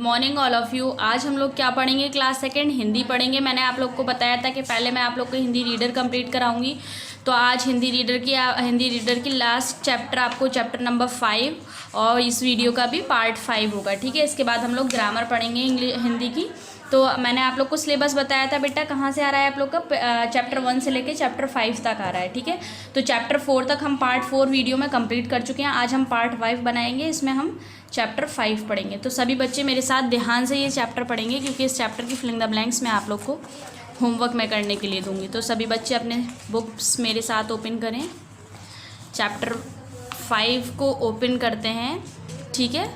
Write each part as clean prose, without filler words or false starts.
Morning all of you. आज हम लोग क्या पढ़ेंगे? क्लास सेकंड हिंदी पढ़ेंगे। मैंने आप लोग को बताया था कि पहले मैं आप लोग को हिंदी रीडर कंप्लीट कराऊंगी। तो आज हिंदी रीडर की लास्ट चैप्टर आपको चैप्टर नंबर 5 और इस वीडियो का भी पार्ट 5 होगा। ठीक है, इसके बाद हम लोग ग्रामर पढ़ेंगे हिंदी की। तो मैंने आप लोग को सिलेबस बताया था बेटा, कहाँ से आ रहा है आप लोग का, चैप्टर 1 से लेके चैप्टर 5 तक आ रहा है। ठीक है, तो चैप्टर 4 तक हम पार्ट 4 वीडियो में कंप्लीट कर चुके हैं। आज हम पार्ट 5 बनाएंगे, इसमें हम चैप्टर 5 पढ़ेंगे। तो सभी बच्चे मेरे साथ ध्यान से ये चैप्टर पढ़ेंगे, क्योंकि इस चैप्टर की फिलिंग द ब्लैंक्स मैं आप लोग को होमवर्क में करने के लिए दूंगी। तो सभी बच्चे अपने बुक्स मेरे साथ ओपन करें, चैप्टर 5 को ओपन करते हैं। ठीक है,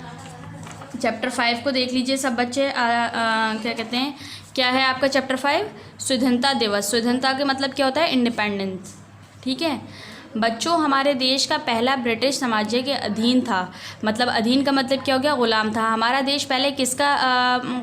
चैप्टर 5 को देख लीजिए सब बच्चे। क्या कहते हैं, क्या है आपका चैप्टर 5? स्वतंत्रता दिवस। स्वतंत्रता के मतलब क्या होता है? इंडिपेंडेंस। ठीक है बच्चों, हमारे देश का पहला ब्रिटिश साम्राज्य के अधीन था। मतलब अधीन का मतलब क्या हो गया? गुलाम था। हमारा देश पहले किसका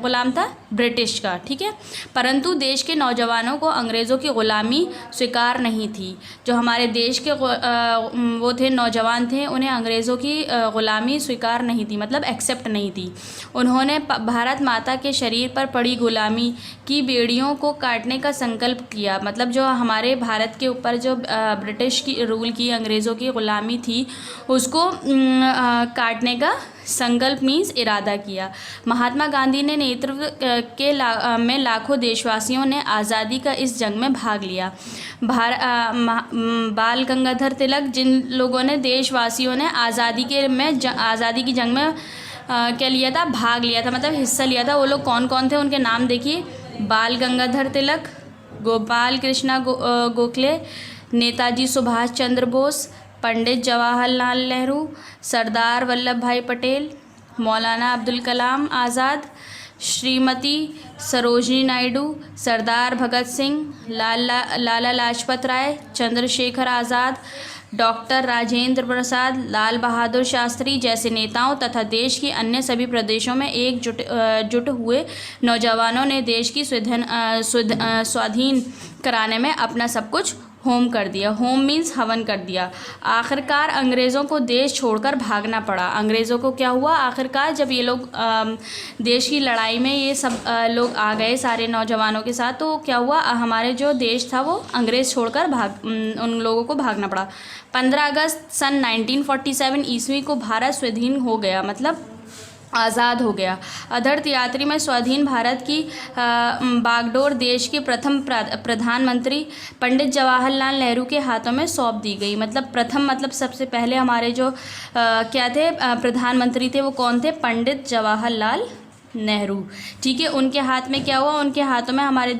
गुलाम था? ब्रिटिश का। ठीक है, परंतु देश के नौजवानों को अंग्रेज़ों की ग़ुलामी स्वीकार नहीं थी। जो हमारे देश के वो थे, नौजवान थे, उन्हें अंग्रेज़ों की ग़ुलामी स्वीकार नहीं थी, मतलब एक्सेप्ट नहीं थी। उन्होंने भारत माता के शरीर पर पड़ी ग़ुलामी की बेड़ियों को काटने का संकल्प किया। मतलब जो हमारे भारत के ऊपर जो ब्रिटिश की रूल की, अंग्रेज़ों की ग़ुलामी थी, उसको काटने का संकल्प मीन्स इरादा किया। महात्मा गांधी ने नेतृत्व में लाखों देशवासियों ने आज़ादी का इस जंग में भाग लिया। बाल गंगाधर तिलक, जिन लोगों ने देशवासियों ने आज़ादी की जंग में क्या लिया था? भाग लिया था, मतलब हिस्सा लिया था। वो लोग कौन कौन थे, उनके नाम देखिए। बाल गंगाधर तिलक, गोपाल कृष्णा गोखले, नेताजी सुभाष चंद्र बोस, पंडित जवाहरलाल नेहरू, सरदार वल्लभ भाई पटेल, मौलाना अब्दुल कलाम आज़ाद, श्रीमती सरोजिनी नायडू, सरदार भगत सिंह, लाला लाजपत राय, चंद्रशेखर आज़ाद, डॉक्टर राजेंद्र प्रसाद, लाल बहादुर शास्त्री जैसे नेताओं तथा देश की अन्य सभी प्रदेशों में एकजुट हुए नौजवानों ने देश की स्वाधीन कराने में अपना सब कुछ होम कर दिया। होम मीन्स हवन कर दिया। आखिरकार अंग्रेज़ों को देश छोड़कर भागना पड़ा। अंग्रेज़ों को क्या हुआ? आखिरकार जब ये लोग देश की लड़ाई में ये सब लोग आ गए सारे नौजवानों के साथ, तो क्या हुआ? हमारे जो देश था वो अंग्रेज़ छोड़कर उन लोगों को भागना पड़ा। 15 अगस्त सन 1947 ईस्वी को भारत स्वाधीन हो गया, मतलब आज़ाद हो गया। अधर्त यात्री में स्वाधीन भारत की बागडोर देश के प्रथम प्रधानमंत्री पंडित जवाहरलाल नेहरू के हाथों में सौंप दी गई। मतलब प्रथम मतलब सबसे पहले हमारे जो क्या थे प्रधानमंत्री थे, वो कौन थे? पंडित जवाहरलाल नेहरू। ठीक है, उनके हाथ में क्या हुआ? उनके हाथों में हमारे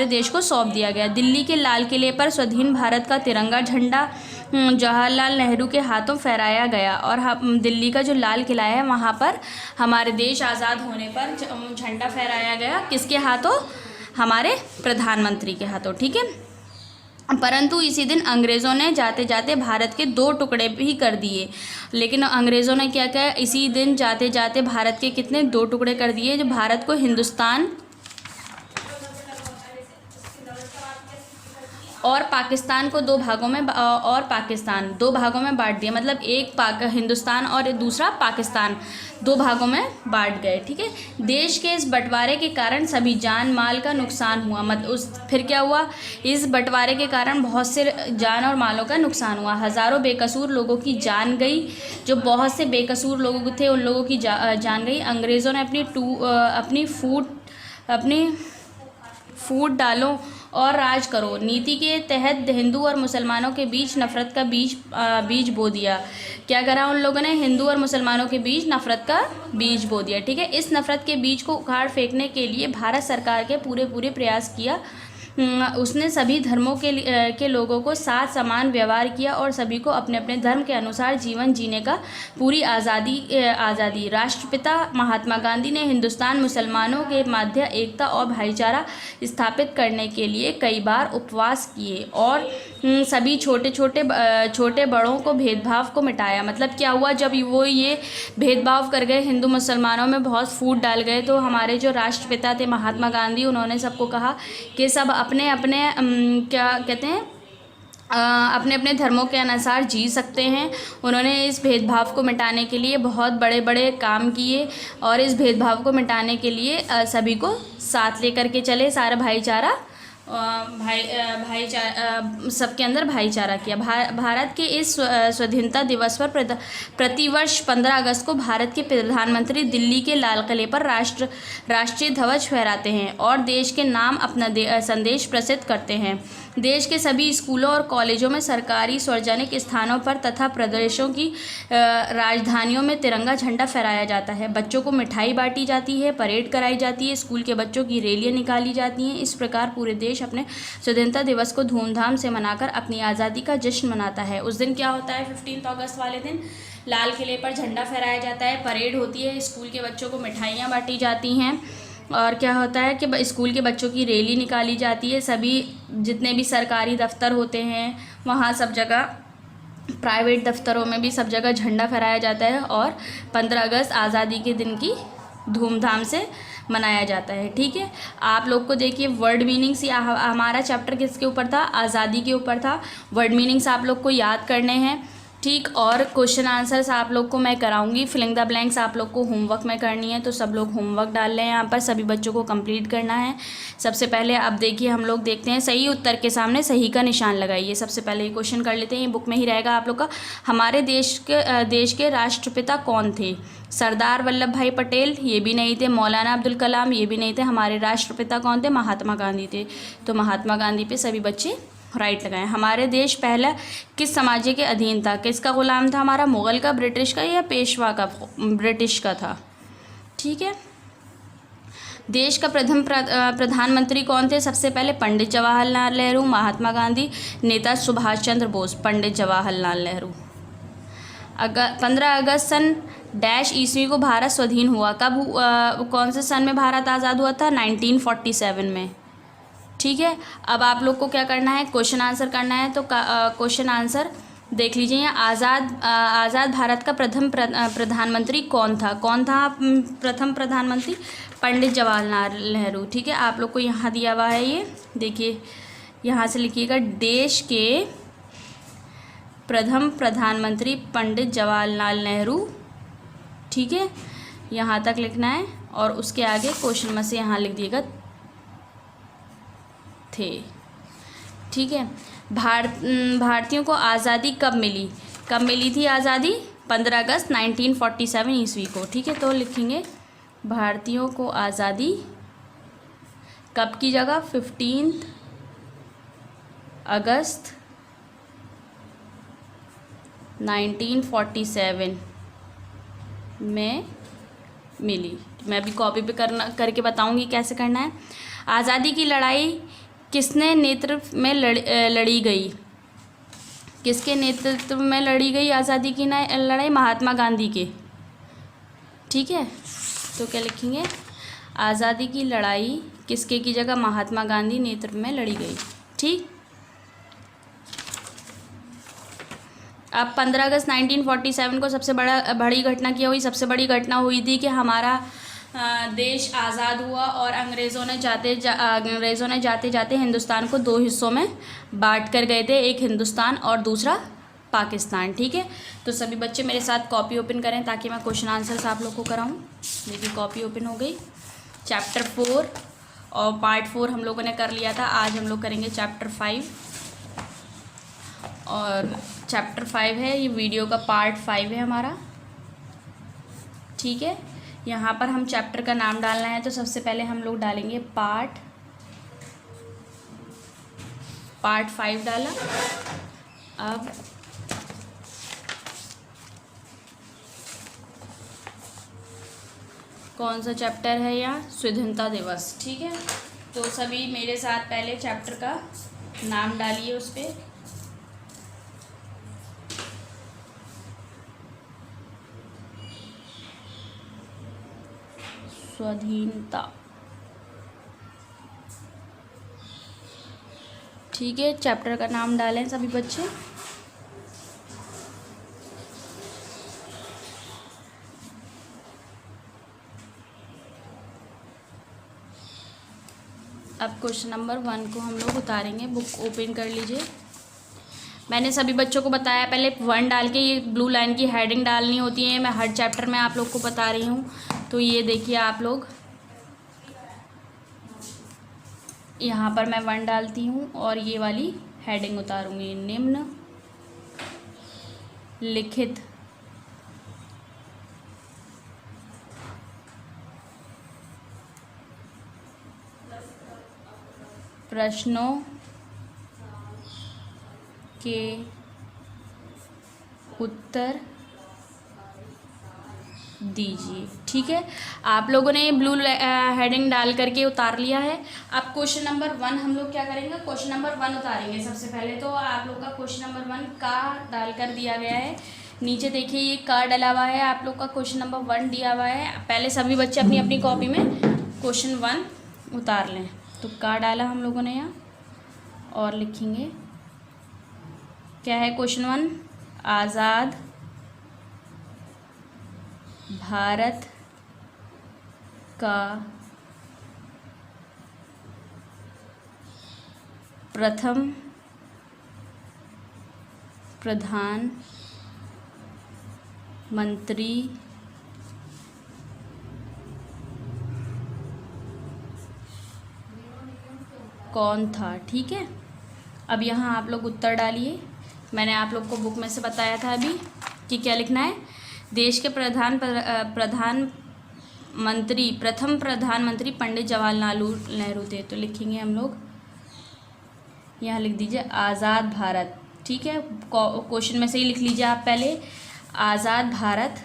देश को सौंप दिया गया। दिल्ली के लाल किले पर स्वाधीन भारत का तिरंगा झंडा जवाहरलाल नेहरू के हाथों फहराया गया। और दिल्ली का जो लाल किला है, वहाँ पर हमारे देश आज़ाद होने पर झंडा फहराया गया। किसके हाथों? हमारे प्रधानमंत्री के हाथों। ठीक है, परंतु इसी दिन अंग्रेज़ों ने जाते जाते भारत के 2 टुकड़े भी कर दिए। लेकिन अंग्रेज़ों ने क्या किया? इसी दिन जाते जाते भारत के कितने 2 टुकड़े कर दिए। जो भारत को हिंदुस्तान और पाकिस्तान को 2 भागों में दो भागों में बांट दिया। मतलब एक हिंदुस्तान और दूसरा पाकिस्तान 2 भागों में बांट गए। ठीक है, देश के इस बंटवारे के कारण सभी जान माल का नुकसान हुआ। फिर क्या हुआ? इस बंटवारे के कारण बहुत से जान और मालों का नुकसान हुआ। हज़ारों बेकसूर लोगों की जान गई। जो बहुत से बेकसूर लोग थे, उन लोगों की जान गई। अंग्रेज़ों ने अपनी फूट डालो और राज करो नीति के तहत हिंदू और मुसलमानों के बीच नफ़रत का बीज बो दिया। क्या करा उन लोगों ने? हिंदू और मुसलमानों के बीच नफ़रत का बीज बो दिया। ठीक है, इस नफ़रत के बीज को उखाड़ फेंकने के लिए भारत सरकार के पूरे प्रयास किया। उसने सभी धर्मों के लोगों को साथ समान व्यवहार किया और सभी को अपने अपने धर्म के अनुसार जीवन जीने का पूरी आज़ादी। राष्ट्रपिता महात्मा गांधी ने हिंदुस्तान मुसलमानों के मध्य एकता और भाईचारा स्थापित करने के लिए कई बार उपवास किए और सभी छोटे बड़ों को भेदभाव को मिटाया। मतलब क्या हुआ? जब वो ये भेदभाव कर गए, हिंदू मुसलमानों में बहुत फूट डाल गए, तो हमारे जो राष्ट्रपिता थे महात्मा गांधी, उन्होंने सबको कहा कि सब अपने अपने क्या कहते हैं अपने अपने धर्मों के अनुसार जी सकते हैं। उन्होंने इस भेदभाव को मिटाने के लिए बहुत बड़े बड़े काम किए और इस भेदभाव को मिटाने के लिए सभी को साथ लेकर के चले, सारा भाईचारा भाईचारा सबके अंदर भाईचारा किया। भारत के इस स्वाधीनता दिवस पर प्रतिवर्ष 15 अगस्त को भारत के प्रधानमंत्री दिल्ली के लाल किले पर राष्ट्रीय ध्वज फहराते हैं और देश के नाम अपना संदेश प्रसिद्ध करते हैं। देश के सभी स्कूलों और कॉलेजों में, सरकारी सार्वजनिक स्थानों पर तथा प्रदेशों की राजधानियों में तिरंगा झंडा फहराया जाता है। बच्चों को मिठाई बांटी जाती है, परेड कराई जाती है, स्कूल के बच्चों की रैलियां निकाली जाती हैं। इस प्रकार पूरे देश अपने स्वतंत्रता दिवस को धूमधाम से मनाकर अपनी आज़ादी का जश्न मनाता है। उस दिन क्या होता है, 15 अगस्त वाले दिन लाल किले पर झंडा फहराया जाता है, परेड होती है, स्कूल के बच्चों को मिठाइयाँ बांटी जाती हैं और क्या होता है कि स्कूल के बच्चों की रैली निकाली जाती है। सभी जितने भी सरकारी दफ्तर होते हैं वहाँ सब जगह, प्राइवेट दफ्तरों में भी सब जगह झंडा फहराया जाता है और 15 अगस्त आज़ादी के दिन की धूमधाम से मनाया जाता है। ठीक है, आप लोग को देखिए वर्ड मीनिंग्स, या हमारा चैप्टर किसके ऊपर था, आज़ादी के ऊपर था। वर्ड मीनिंग्स आप लोग को याद करने हैं। ठीक, और क्वेश्चन आंसर्स आप लोग को मैं कराऊंगी। फिलिंग द ब्लैंक्स आप लोग को होमवर्क में करनी है, तो सब लोग होमवर्क डाल लें। यहाँ पर सभी बच्चों को कंप्लीट करना है। सबसे पहले अब देखिए, हम लोग देखते हैं सही उत्तर के सामने सही का निशान लगाइए। सबसे पहले ये क्वेश्चन कर लेते हैं, ये बुक में ही रहेगा आप लोग का। हमारे देश के राष्ट्रपिता कौन थे? सरदार वल्लभ भाई पटेल, ये भी नहीं थे। मौलाना अब्दुल कलाम, ये भी नहीं थे। हमारे राष्ट्रपिता कौन थे? महात्मा गांधी थे। तो महात्मा गांधी पे सभी बच्चे राइट लगाएं। हमारे देश पहला किस साम्राज्य के अधीन था? किसका गुलाम था हमारा? मुगल का, ब्रिटिश का, या पेशवा का? ब्रिटिश का था। ठीक है, देश का प्रथम प्रधानमंत्री कौन थे? सबसे पहले पंडित जवाहरलाल नेहरू, महात्मा गांधी, नेता सुभाष चंद्र बोस, पंडित जवाहरलाल नेहरू। 15 अगस्त सन डैश ईस्वी को भारत स्वाधीन हुआ। कब कौन से सन में भारत आज़ाद हुआ था? 1947 में। ठीक है, अब आप लोग को क्या करना है, क्वेश्चन आंसर करना है। तो क्वेश्चन आंसर देख लीजिए यहाँ। आज़ाद भारत का प्रथम प्रधानमंत्री कौन था? प्रथम प्रधानमंत्री? पंडित जवाहरलाल नेहरू। ठीक है, आप लोग को यहाँ दिया हुआ है, ये देखिए, यहाँ से लिखिएगा, देश के प्रथम प्रधानमंत्री पंडित जवाहरलाल नेहरू। ठीक है, यहाँ तक लिखना है और उसके आगे क्वेश्चन में से यहाँ लिख दिएगा थे। ठीक है, भारतीयों को आज़ादी कब मिली? कब मिली थी आज़ादी? 15 अगस्त 1947 ईस्वी को। ठीक है, तो लिखेंगे भारतीयों को आज़ादी कब की जगह 15 अगस्त 1947 में मिली। मैं अभी कॉपी पे करके बताऊंगी कैसे करना है। आज़ादी की लड़ाई किसने नेतृत्व में लड़ी गई? किसके नेतृत्व में लड़ी गई आज़ादी की लड़ाई? महात्मा गांधी के। ठीक है, तो क्या लिखेंगे, आज़ादी की लड़ाई किसके की जगह? महात्मा गांधी नेतृत्व में लड़ी गई। ठीक, अब 15 अगस्त 1947 को सबसे बड़ी घटना क्या हुई? सबसे बड़ी घटना हुई थी कि हमारा देश आज़ाद हुआ और अंग्रेज़ों ने जाते जाते हिंदुस्तान को 2 हिस्सों में बांट कर गए थे, एक हिंदुस्तान और दूसरा पाकिस्तान। ठीक है, तो सभी बच्चे मेरे साथ कॉपी ओपन करें ताकि मैं क्वेश्चन आंसर्स आप लोग को कराऊं। देखिए, कॉपी ओपन हो गई। चैप्टर 4 और पार्ट 4 हम लोगों ने कर लिया था। आज हम लोग करेंगे चैप्टर 5 और चैप्टर 5 है, ये वीडियो का पार्ट 5 है हमारा। ठीक है, यहाँ पर हम चैप्टर का नाम डालना है, तो सबसे पहले हम लोग डालेंगे पार्ट 5 डाला। अब कौन सा चैप्टर है यहाँ? स्वतंत्रता दिवस। ठीक है, तो सभी मेरे साथ पहले चैप्टर का नाम डालिए उस पर। स्वाधीनता। ठीक है, चैप्टर का नाम डालें सभी बच्चे। अब क्वेश्चन नंबर 1 को हम लोग उतारेंगे। बुक ओपन कर लीजिए। मैंने सभी बच्चों को बताया पहले 1 डाल के ये ब्लू लाइन की हेडिंग डालनी होती है। मैं हर चैप्टर में आप लोग को बता रही हूँ। तो ये देखिए आप लोग, यहाँ पर मैं 1 डालती हूँ और ये वाली हेडिंग उतारूँगी, निम्न लिखित प्रश्नों के उत्तर दीजिए। ठीक है, आप लोगों ने ब्लू हेडिंग डाल करके उतार लिया है। अब क्वेश्चन नंबर 1 हम लोग क्या करेंगे, क्वेश्चन नंबर 1 उतारेंगे। सबसे पहले तो आप लोग का क्वेश्चन नंबर 1 का डाल कर दिया गया है। नीचे देखिए ये का डला हुआ है, आप लोग का क्वेश्चन नंबर 1 दिया हुआ है। पहले सभी बच्चे अपनी अपनी कॉपी में क्वेश्चन 1 उतार लें। तो का डाला हम लोगों ने यहाँ और लिखेंगे क्या है क्वेश्चन 1, आज़ाद भारत का प्रथम प्रधानमंत्री कौन था। ठीक है, अब यहाँ आप लोग उत्तर डालिए। मैंने आप लोग को बुक में से बताया था अभी कि क्या लिखना है। देश के प्रथम प्रधानमंत्री पंडित जवाहरलाल नेहरू थे। तो लिखेंगे हम लोग, यहाँ लिख दीजिए आज़ाद भारत। ठीक है, क्वेश्चन में से ही लिख लीजिए आप पहले, आज़ाद भारत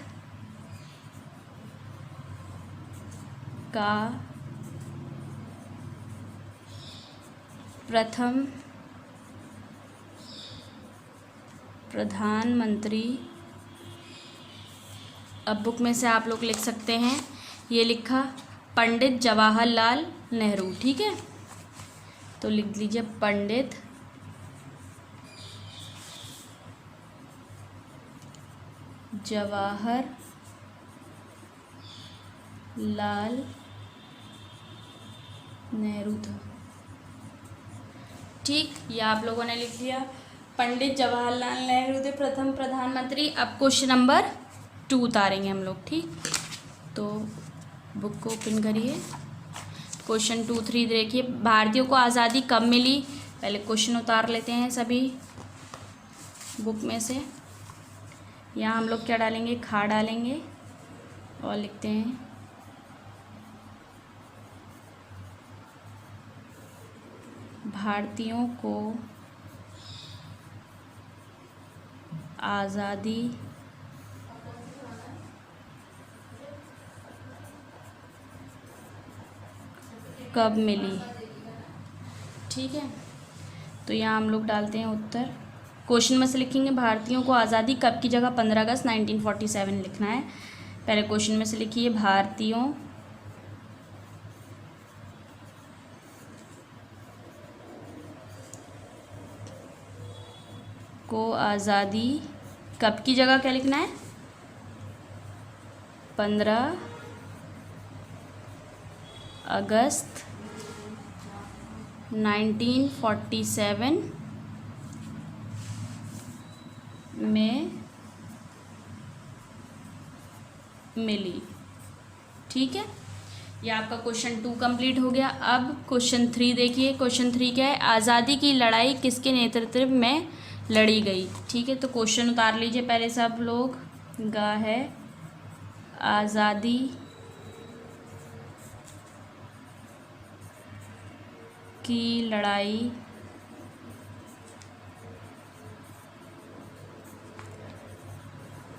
का प्रथम प्रधानमंत्री। अब बुक में से आप लोग लिख सकते हैं, ये लिखा पंडित जवाहरलाल नेहरू। ठीक है, तो लिख लीजिए पंडित जवाहरलाल नेहरू था। ठीक, ये आप लोगों ने लिख लिया, पंडित जवाहरलाल नेहरू थे प्रथम प्रधानमंत्री। अब क्वेश्चन नंबर 2 उतारेंगे हम लोग। ठीक, तो बुक को ओपन करिए, क्वेश्चन 2, 3 देखिए, भारतीयों को आज़ादी कब मिली। पहले क्वेश्चन उतार लेते हैं सभी बुक में से। यहाँ हम लोग क्या डालेंगे, खा डालेंगे और लिखते हैं भारतीयों को आज़ादी कब मिली। ठीक है, तो यहाँ हम लोग डालते हैं उत्तर। क्वेश्चन में से लिखेंगे भारतीयों को आज़ादी कब की जगह 15 अगस्त 1947 लिखना है। पहले क्वेश्चन में से लिखिए भारतीयों को आज़ादी कब की जगह क्या लिखना है, 15 अगस्त 1947 में मिली। ठीक है, ये आपका क्वेश्चन 2 कंप्लीट हो गया। अब क्वेश्चन 3 देखिए। क्वेश्चन 3 क्या है, आज़ादी की लड़ाई किसके नेतृत्व में लड़ी गई। ठीक है, तो क्वेश्चन उतार लीजिए पहले सब लोग। गा है आज़ादी की लड़ाई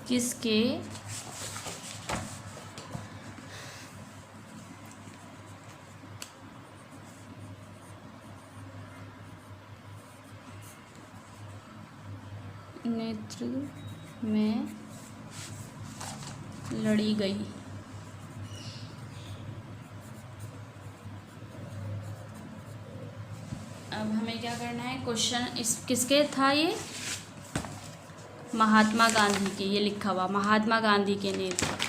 किसके नेतृत्व में लड़ी गई। अब हमें क्या करना है, क्वेश्चन इस किसके था, ये महात्मा गांधी के, ये लिखा हुआ महात्मा गांधी के नेतृत्व।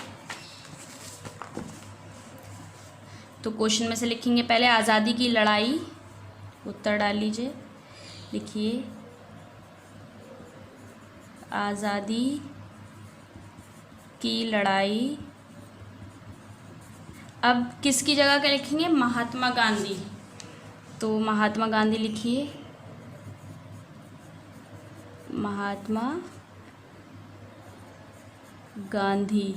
तो क्वेश्चन में से लिखेंगे पहले आज़ादी की लड़ाई, उत्तर डाल लीजिए। लिखिए आज़ादी की लड़ाई। अब किसकी जगह क्या लिखेंगे? महात्मा गांधी। तो महात्मा गांधी लिखिए, महात्मा गांधी।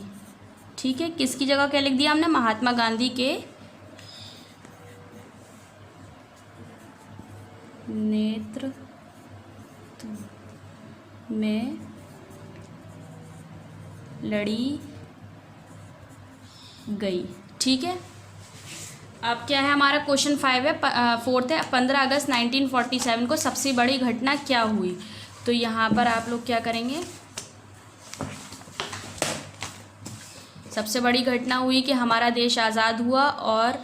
ठीक है, किसकी जगह क्या लिख दिया हमने? महात्मा गांधी के नेतृत्व में लड़ी गई। ठीक है, अब क्या है हमारा क्वेश्चन 5 है, 4th है। 15 अगस्त 1947 को सबसे बड़ी घटना क्या हुई? तो यहाँ पर आप लोग क्या करेंगे? सबसे बड़ी घटना हुई कि हमारा देश आज़ाद हुआ और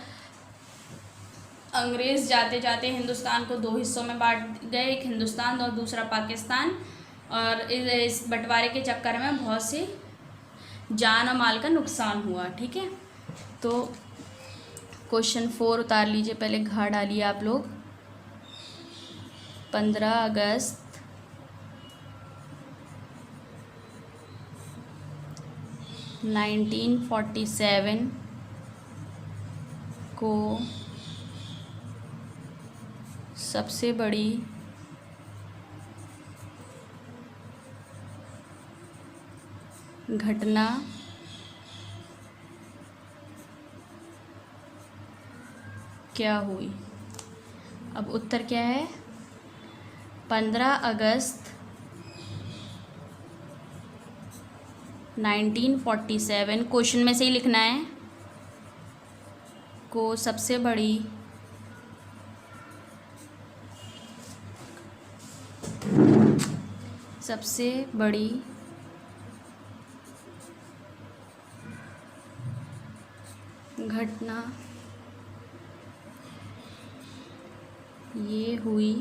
अंग्रेज़ जाते जाते हिंदुस्तान को 2 हिस्सों में बांट गए, एक हिंदुस्तान और दूसरा पाकिस्तान। और इस बंटवारे के चक्कर में बहुत सी जान और माल का नुकसान हुआ। ठीक है, तो क्वेश्चन 4 उतार लीजिए, पहले घ डालिए आप लोग। 15 अगस्त 1947 को सबसे बड़ी घटना क्या हुई? अब उत्तर क्या है? 15 अगस्त 1947 क्वेश्चन में से ही लिखना है, को सबसे बड़ी घटना ये हुई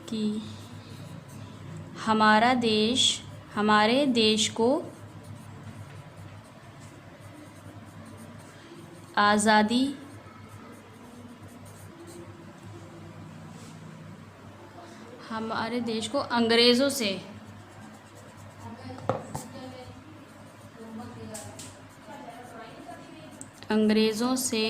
कि हमारे देश को आज़ादी अंग्रेज़ों से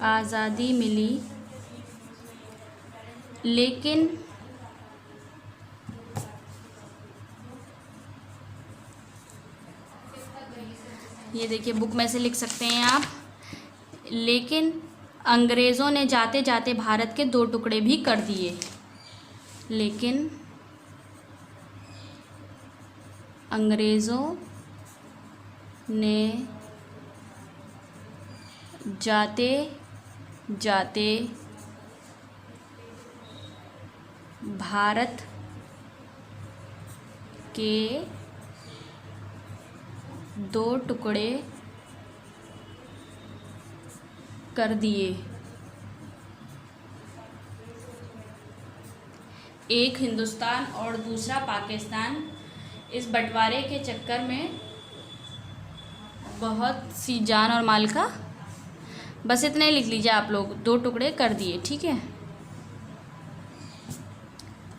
आज़ादी मिली, लेकिन ये देखिए बुक में से लिख सकते हैं आप, लेकिन अंग्रेज़ों ने जाते जाते भारत के 2 टुकड़े भी कर दिए। लेकिन अंग्रेज़ों ने जाते जाते भारत के 2 टुकड़े कर दिए, एक हिंदुस्तान और दूसरा पाकिस्तान। इस बंटवारे के चक्कर में बहुत सी जान और माल का, बस इतने ही लिख लीजिए आप लोग, 2 टुकड़े कर दिए। ठीक है,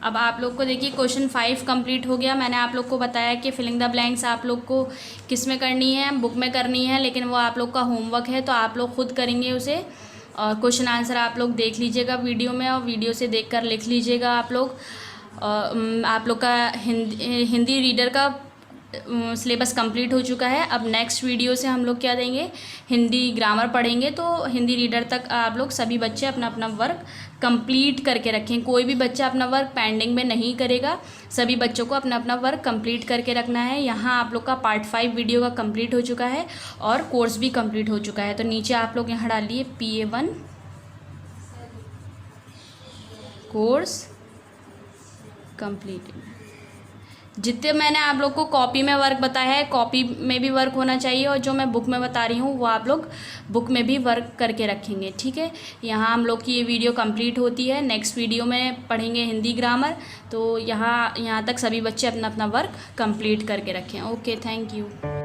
अब आप लोग को देखिए क्वेश्चन 5 कंप्लीट हो गया। मैंने आप लोग को बताया कि फिलिंग द ब्लैंक्स आप लोग को किस में करनी है, बुक में करनी है, लेकिन वो आप लोग का होमवर्क है, तो आप लोग खुद करेंगे उसे। और क्वेश्चन आंसर आप लोग देख लीजिएगा वीडियो में, और वीडियो से देखकर लिख लीजिएगा आप लोग। आप लोग का हिंदी रीडर का सिलेबस कंप्लीट हो चुका है। अब नेक्स्ट वीडियो से हम लोग क्या देंगे, हिंदी ग्रामर पढ़ेंगे। तो हिंदी रीडर तक आप लोग सभी बच्चे अपना अपना वर्क कंप्लीट करके रखें। कोई भी बच्चा अपना वर्क पेंडिंग में नहीं करेगा, सभी बच्चों को अपना अपना वर्क कंप्लीट करके रखना है। यहाँ आप लोग का पार्ट 5 वीडियो का कंप्लीट हो चुका है और कोर्स भी कंप्लीट हो चुका है। तो नीचे आप लोग यहाँ डालिए PA1 कोर्स कंप्लीट। जितने मैंने आप लोग को कॉपी में वर्क बताया है, कॉपी में भी वर्क होना चाहिए, और जो मैं बुक में बता रही हूँ वो आप लोग बुक में भी वर्क करके रखेंगे। ठीक है, यहाँ हम लोग की ये वीडियो कंप्लीट होती है। नेक्स्ट वीडियो में पढ़ेंगे हिंदी ग्रामर। तो यहाँ तक सभी बच्चे अपना अपना वर्क कंप्लीट करके रखें। Okay, thank you.